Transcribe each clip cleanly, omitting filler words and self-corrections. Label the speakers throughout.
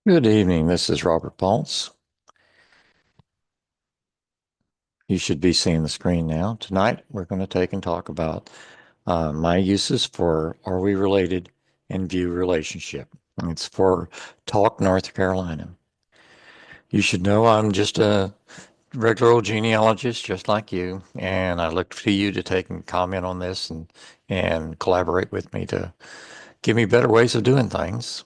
Speaker 1: Good evening. This is Robert Baltz. You should be seeing the screen now. Tonight, we're going to take and talk about my uses for Are We Related and View Relationship. It's for Talk, North Carolina. You should know I'm just a regular old genealogist, just like you, and I look to you to take and comment on this and collaborate with me to give me better ways of doing things.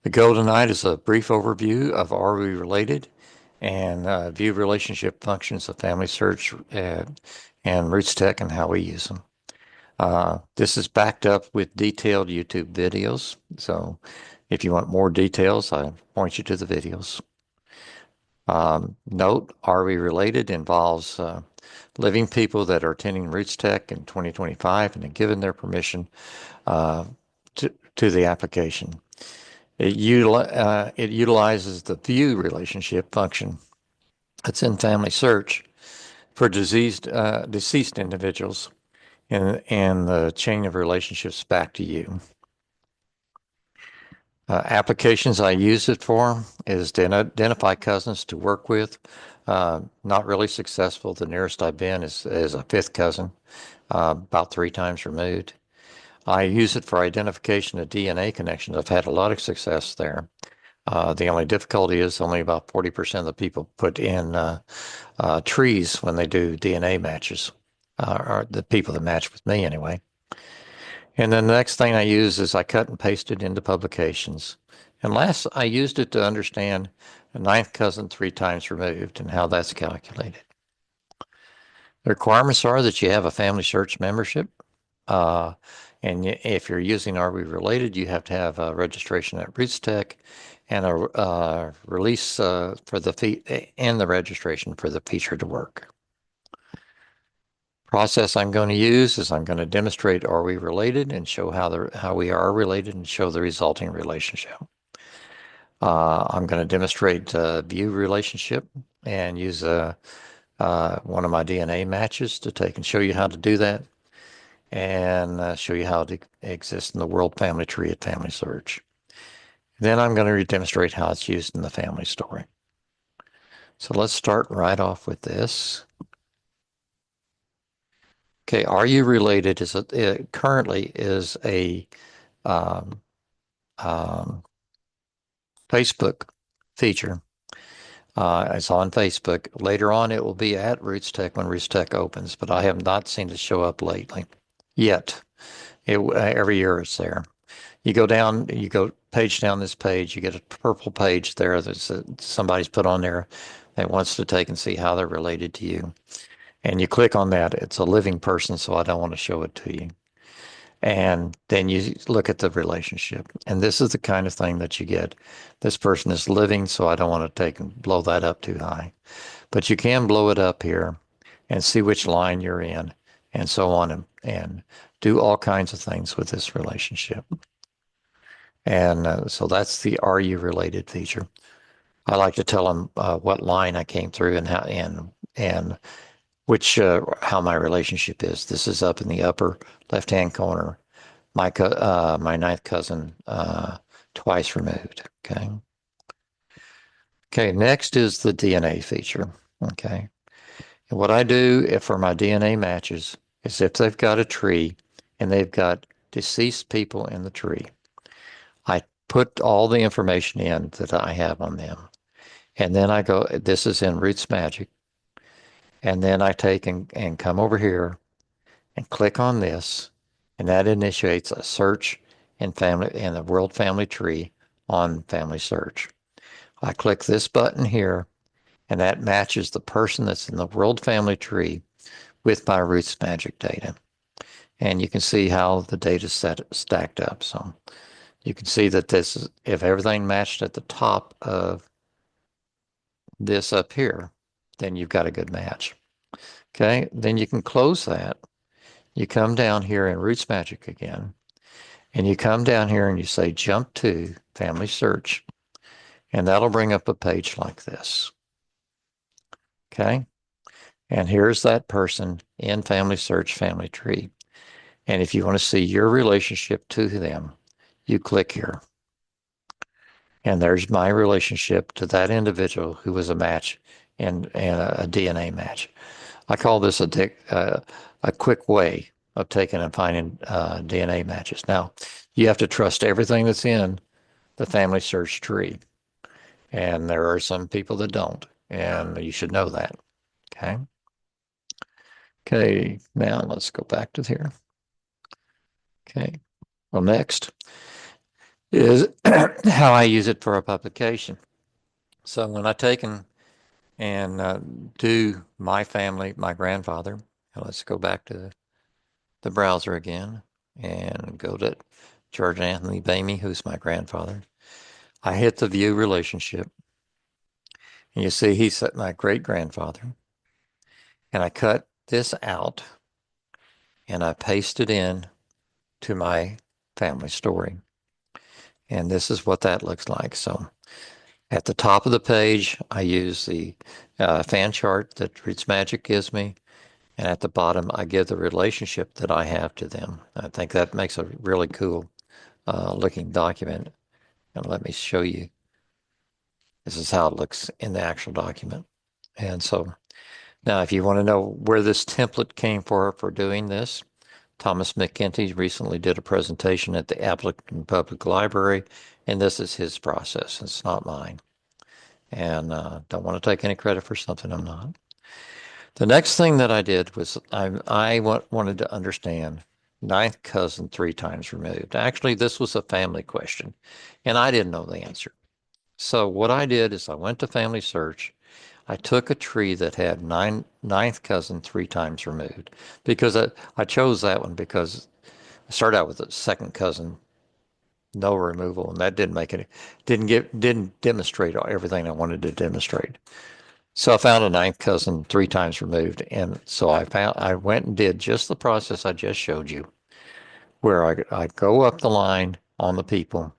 Speaker 1: The goal tonight is a brief overview of Are We Related and view relationship functions of FamilySearch and RootsTech and how we use them. This is backed up with detailed YouTube videos. So if you want more details, I point you to the videos. Note, Are We Related involves living people that are attending RootsTech in 2025 and have given their permission to the application. It utilizes the view relationship function that's in FamilySearch for deceased individuals and the chain of relationships back to you. Applications I use it for is to identify cousins to work with. Not really successful. The nearest I've been is a fifth cousin, about 3 times removed. I use it for identification of DNA connections. I've had a lot of success there. The only difficulty is only about 40% of the people put in trees when they do DNA matches, or the people that match with me anyway. And then the next thing I use is I cut and paste it into publications. And last, I used it to understand a ninth cousin 3 times removed and how that's calculated. The requirements are that you have a FamilySearch membership. And if you're using Are We Related, you have to have a registration at RootsTech and a release for the fee and the registration for the feature to work. Process I'm going to use is I'm going to demonstrate Are We Related and show how we are related and show the resulting relationship. I'm going to demonstrate view relationship and use one of my DNA matches to take and show you how to do that and show you how it exists in the world family tree at FamilySearch. Then I'm going to demonstrate how it's used in the family story. So let's start right off with this. Okay, Are You Related is currently is a Facebook feature. It's on Facebook. Later on, it will be at RootsTech when RootsTech opens, but I have not seen it show up lately yet. Every year it's there. You go page down this page, you get a purple page there that somebody's put on there that wants to take and see how they're related to you. And you click on that. It's a living person, so I don't want to show it to you. And then you look at the relationship. And this is the kind of thing that you get. This person is living, so I don't want to take and blow that up too high. But you can blow it up here and see which line you're in and so on and do all kinds of things with this relationship. And so that's the Are You Related feature. I like to tell them what line I came through and how and which how my relationship is. This is up in the upper left-hand corner. My ninth cousin twice removed. Okay. Okay. Next is the DNA feature. Okay. And what I do for my DNA matches is if they've got a tree and they've got deceased people in the tree, I put all the information in that I have on them. And then I go, this is in Roots Magic. And then I take and come over here and click on this, and that initiates a search in the World Family Tree on FamilySearch. I click this button here, and that matches the person that's in the World Family Tree with my Roots Magic data. And you can see how the data stacked up. So you can see that this is, if everything matched at the top of this up here, then you've got a good match. Okay, then you can close that. You come down here in Roots Magic again, and you come down here and you say jump to FamilySearch, and that'll bring up a page like this. Okay, and here's that person in FamilySearch Family Tree. And if you want to see your relationship to them, you click here. And there's my relationship to that individual who was a match and a DNA match. I call this a quick way of taking and finding DNA matches. Now, you have to trust everything that's in the family search tree, and there are some people that don't, and you should know that. Okay. Okay. Now let's go back to here. Okay. Well, next is how I use it for a publication. So when I take and do my family, my grandfather, let's go back to the browser again and go to George Anthony Bamey, who's my grandfather. I hit the view relationship, and you see he's my great grandfather. And I cut this out and I paste it in to my family story. And this is what that looks like. So at the top of the page, I use the fan chart that Roots Magic gives me. And at the bottom, I give the relationship that I have to them. I think that makes a really cool looking document. And let me show you. This is how it looks in the actual document. And so now, if you want to know where this template came for doing this, Thomas McKenty recently did a presentation at the Appleton Public Library, and this is his process. It's not mine. And don't want to take any credit for something I'm not. The next thing that I did was I wanted to understand ninth cousin 3 times removed. Actually, this was a family question, and I didn't know the answer. So what I did is I went to FamilySearch. I took a tree that had ninth cousin 3 times removed because I chose that one because I started out with a second cousin, no removal, and that didn't demonstrate everything I wanted to demonstrate. So I found a ninth cousin 3 times removed, and so I went and did just the process I just showed you, where I go up the line on the people,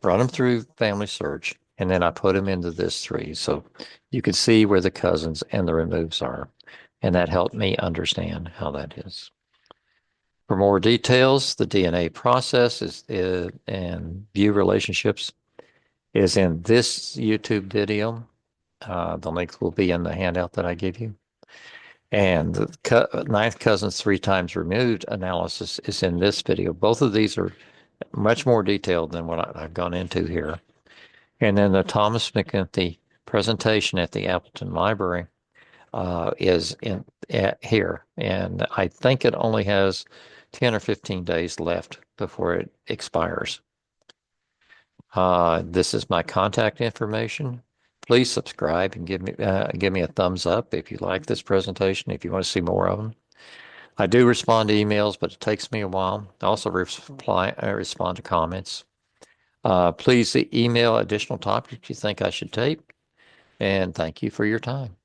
Speaker 1: run them through FamilySearch, and then I put them into this tree. So you can see where the cousins and the removes are. And that helped me understand how that is. For more details, the DNA process and view relationships is in this YouTube video. The link will be in the handout that I give you. And the ninth cousins 3 times removed analysis is in this video. Both of these are much more detailed than what I've gone into here. And then the Thomas McKenty presentation at the Appleton Library is in here. And I think it only has 10 or 15 days left before it expires. This is my contact information. Please subscribe and give me a thumbs up if you like this presentation, if you want to see more of them. I do respond to emails, but it takes me a while. I also respond to comments. Please email additional topics you think I should tape, and thank you for your time.